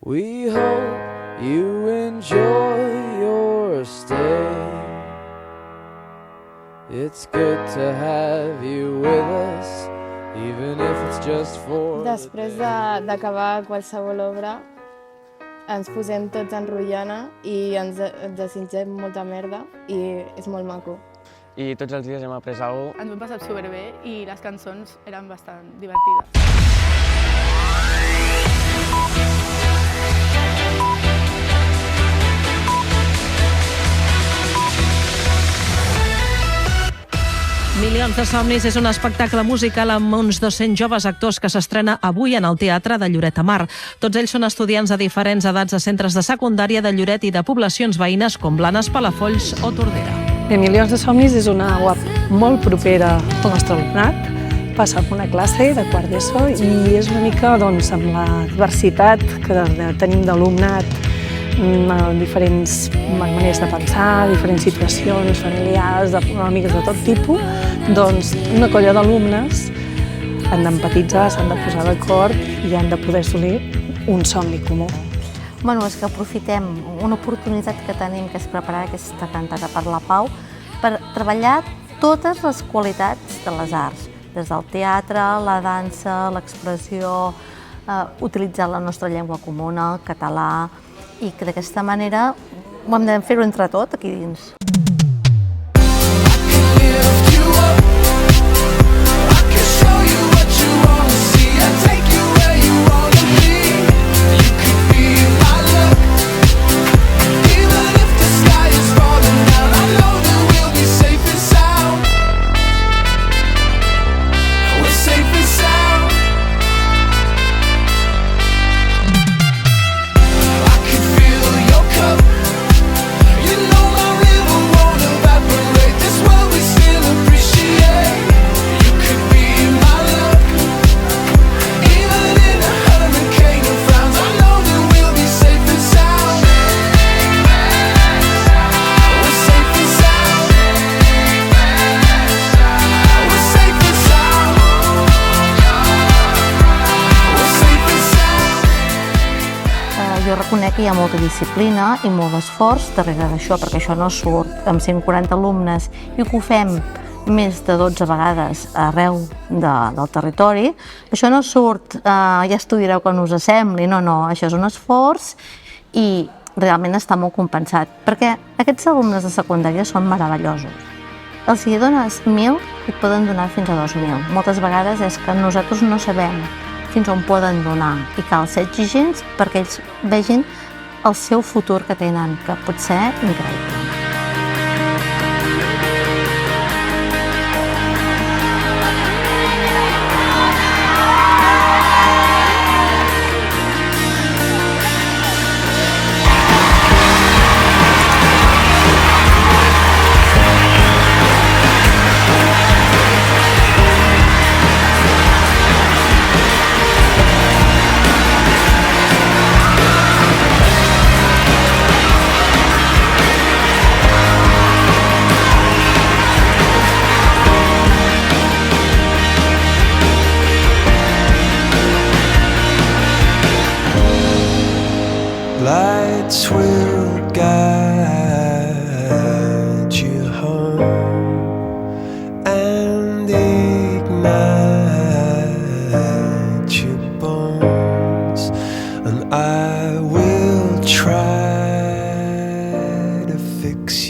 We hope you enjoy your stay. It's good to have you with us, even if it's just for... Després d'acabar qualsevol obra, ens posem tots en rotllana i ens desitgem molta merda i és molt maco. I tots els dies hem après alguna cosa. Ens ho hem passat superbé i les cançons eren bastant divertides. Milions de somnis és un espectacle musical amb uns 200 joves actors que s'estrena avui en el Teatre de Lloret de Mar. Tots ells són estudiants de diferents edats de centres de secundària de Lloret i de poblacions veïnes com Blanes, Palafolls o Tordera. Milions de somnis és una web molt propera al nostre alumnat. Passa per una classe de quart d'ESO i és una mica amb la diversitat que tenim d'alumnat, diferents maneres de pensar, diferents situacions familiars, econòmiques de tot tipus, una colla d'alumnes han d'empatitzar, s'han de posar d'acord i han de poder assolir un somni comú. És que aprofitem una oportunitat que tenim, que és preparar aquesta cantata per la Pau, per treballar totes les qualitats de les arts, des del teatre, la dansa, l'expressió, utilitzar la nostra llengua comuna, el català, i que d'aquesta manera hem de fer-ho entre tot aquí dins. Jo reconec que hi ha molta disciplina i molt esforç darrere d'això, perquè això no surt amb 140 alumnes i que ho fem més de 12 vegades arreu del territori. Això no surt, ja estudiareu quan us sembli, no, això és un esforç i realment està molt compensat, perquè aquests alumnes de secundària són meravellosos. Els hi dones 1.000 i et poden donar fins a 2.000. Moltes vegades és que nosaltres no sabem fins on poden donar i cal ser exigents perquè ells vegin el seu futur que tenen, que pot ser increïble. Lights will guide you home and ignite your bones, and I will try to fix you.